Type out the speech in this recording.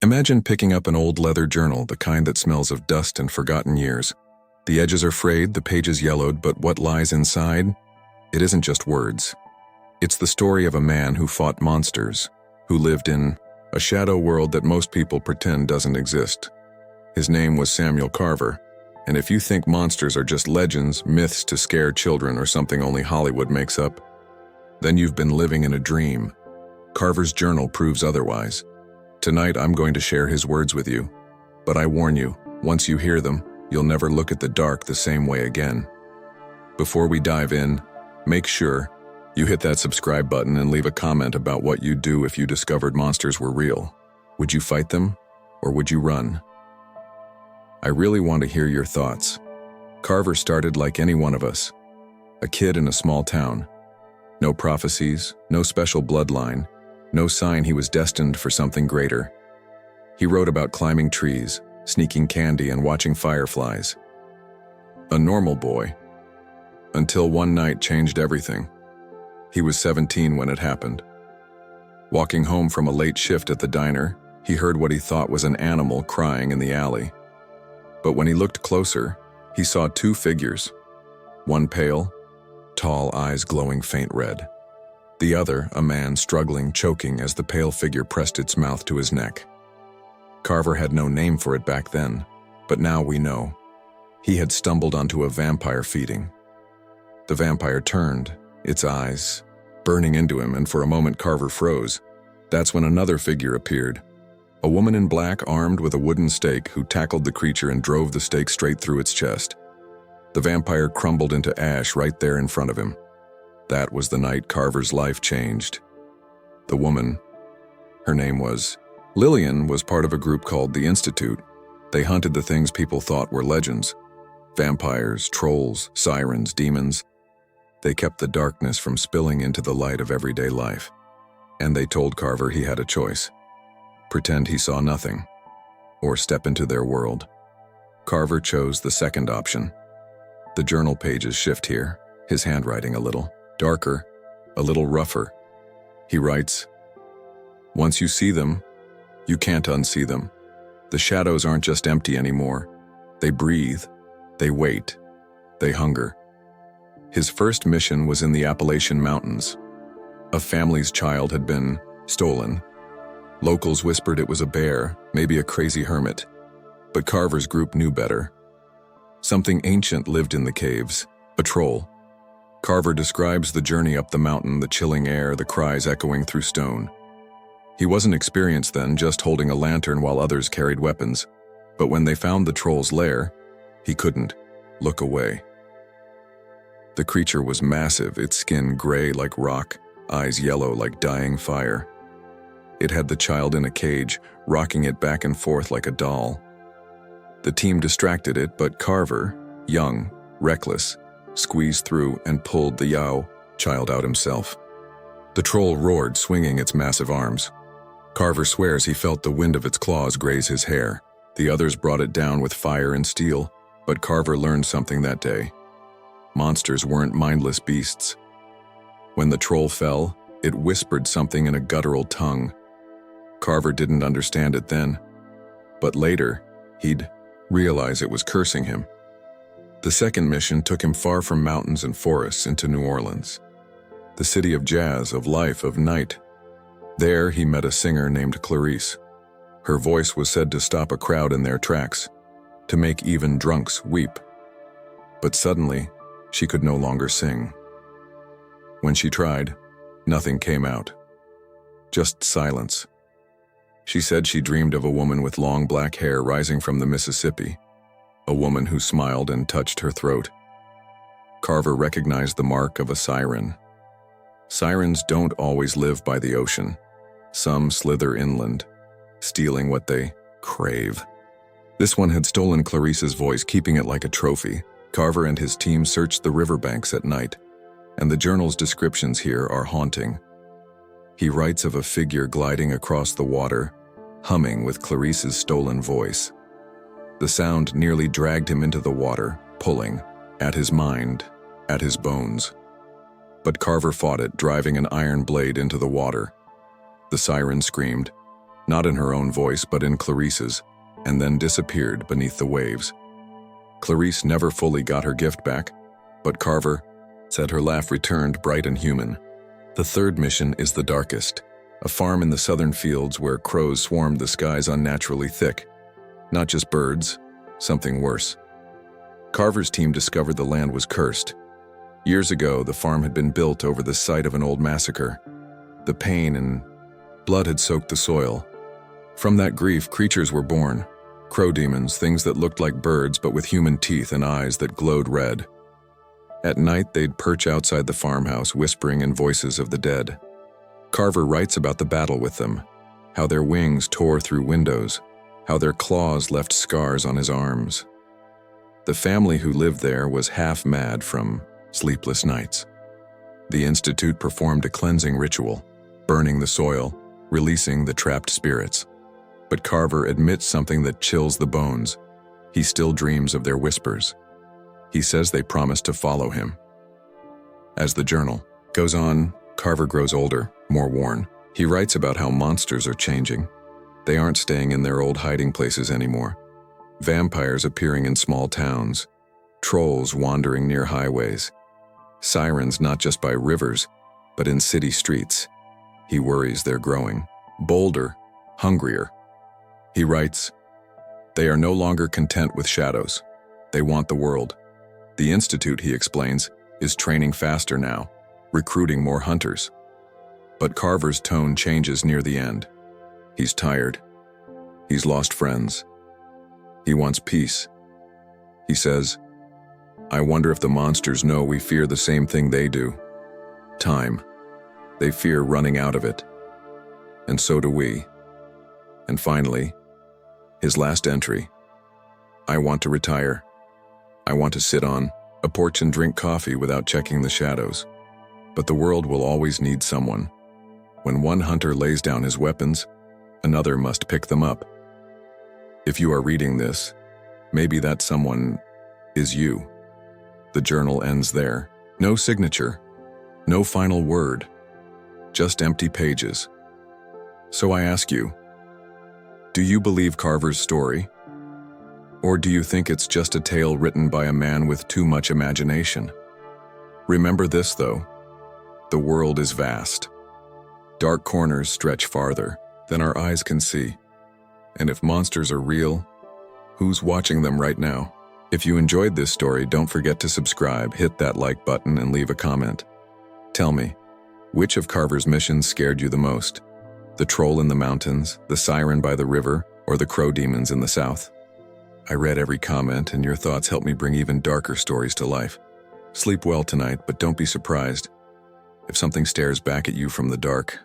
Imagine picking up an old leather journal, the kind that smells of dust and forgotten years. The edges are frayed, the pages yellowed, but what lies inside? It isn't just words. It's the story of a man who fought monsters, who lived in a shadow world that most people pretend doesn't exist. His name was Samuel Carver, and if you think monsters are just legends, myths to scare children, or something only Hollywood makes up, then you've been living in a dream. Carver's journal proves otherwise. Tonight I'm going to share his words with you, but I warn you, once you hear them, you'll never look at the dark the same way again. Before we dive in, make sure you hit that subscribe button and leave a comment about what you'd do if you discovered monsters were real. Would you fight them, or would you run? I really want to hear your thoughts. Carver started like any one of us, a kid in a small town. No prophecies, no special bloodline, no sign he was destined for something greater. He wrote about climbing trees, sneaking candy, and watching fireflies. A normal boy, until one night changed everything. He was 17 when it happened. Walking home from a late shift at the diner, he heard what he thought was an animal crying in the alley. But when he looked closer, he saw two figures. One pale, tall, eyes glowing faint red. The other, a man struggling, choking as the pale figure pressed its mouth to his neck. Carver had no name for it back then, but now we know. He had stumbled onto a vampire feeding. The vampire turned, its eyes burning into him, and for a moment Carver froze. That's when another figure appeared. A woman in black, armed with a wooden stake, who tackled the creature and drove the stake straight through its chest. The vampire crumbled into ash right there in front of him. That was the night Carver's life changed. The woman, her name was Lillian, was part of a group called the Institute. They hunted the things people thought were legends. Vampires, trolls, sirens, demons. They kept the darkness from spilling into the light of everyday life. And they told Carver he had a choice. Pretend he saw nothing, or step into their world. Carver chose the second option. The journal pages shift here, his handwriting a little darker, a little rougher. He writes, "Once you see them, you can't unsee them. The shadows aren't just empty anymore. They breathe, they wait, they hunger." His first mission was in the Appalachian Mountains. A family's child had been stolen. Locals whispered it was a bear, maybe a crazy hermit. But Carver's group knew better. Something ancient lived in the caves, a troll. Carver describes the journey up the mountain, the chilling air, the cries echoing through stone. He wasn't experienced then, just holding a lantern while others carried weapons. But when they found the troll's lair, he couldn't look away. The creature was massive, its skin gray like rock, eyes yellow like dying fire. It had the child in a cage, rocking it back and forth like a doll. The team distracted it, but Carver, young, reckless, squeezed through and pulled the child out himself. The troll roared, swinging its massive arms. Carver swears he felt the wind of its claws graze his hair. The others brought it down with fire and steel, but Carver learned something that day. Monsters weren't mindless beasts. When the troll fell, it whispered something in a guttural tongue. Carver didn't understand it then, but later, he'd realize it was cursing him. The second mission took him far from mountains and forests into New Orleans, the city of jazz, of life, of night. There he met a singer named Clarice. Her voice was said to stop a crowd in their tracks, to make even drunks weep. But suddenly, she could no longer sing. When she tried, nothing came out. Just silence. She said she dreamed of a woman with long black hair rising from the Mississippi, a woman who smiled and touched her throat. Carver recognized the mark of a siren. Sirens don't always live by the ocean. Some slither inland, stealing what they crave. This one had stolen Clarice's voice, keeping it like a trophy. Carver and his team searched the riverbanks at night, and the journal's descriptions here are haunting. He writes of a figure gliding across the water, humming with Clarice's stolen voice. The sound nearly dragged him into the water, pulling at his mind, at his bones. But Carver fought it, driving an iron blade into the water. The siren screamed, not in her own voice but in Clarice's, and then disappeared beneath the waves. Clarice never fully got her gift back, but Carver said her laugh returned bright and human. The third mission is the darkest, a farm in the southern fields where crows swarmed the skies unnaturally thick. Not just birds, something worse. Carver's team discovered the land was cursed. Years ago, the farm had been built over the site of an old massacre. The pain and blood had soaked the soil. From that grief, creatures were born. Crow demons, things that looked like birds but with human teeth and eyes that glowed red. At night, they'd perch outside the farmhouse, whispering in voices of the dead. Carver writes about the battle with them, how their wings tore through windows, how their claws left scars on his arms. The family who lived there was half mad from sleepless nights. The Institute performed a cleansing ritual, burning the soil, releasing the trapped spirits. But Carver admits something that chills the bones. He still dreams of their whispers. He says they promised to follow him. As the journal goes on, Carver grows older, more worn. He writes about how monsters are changing. They aren't staying in their old hiding places anymore. Vampires appearing in small towns, trolls wandering near highways, sirens not just by rivers, but in city streets. He worries they're growing, bolder, hungrier. He writes, "They are no longer content with shadows. They want the world. The Institute," he explains, "is training faster now, recruiting more hunters." But Carver's tone changes near the end. He's tired. He's lost friends. He wants peace. He says, "I wonder if the monsters know we fear the same thing they do. Time. They fear running out of it. And so do we." And finally, his last entry, "I want to retire. I want to sit on a porch and drink coffee without checking the shadows. But the world will always need someone. When one hunter lays down his weapons, another must pick them up." If you are reading this, maybe that someone is you. The journal ends there. No signature, no final word, just empty pages. So I ask you, do you believe Carver's story? Or do you think it's just a tale written by a man with too much imagination? Remember this, though. The world is vast. Dark corners stretch farther than our eyes can see. And if monsters are real, who's watching them right now? If you enjoyed this story, don't forget to subscribe, hit that like button, and leave a comment. Tell me, which of Carver's missions scared you the most? The troll in the mountains, the siren by the river, or the crow demons in the south? I read every comment, and your thoughts help me bring even darker stories to life. Sleep well tonight, but don't be surprised if something stares back at you from the dark.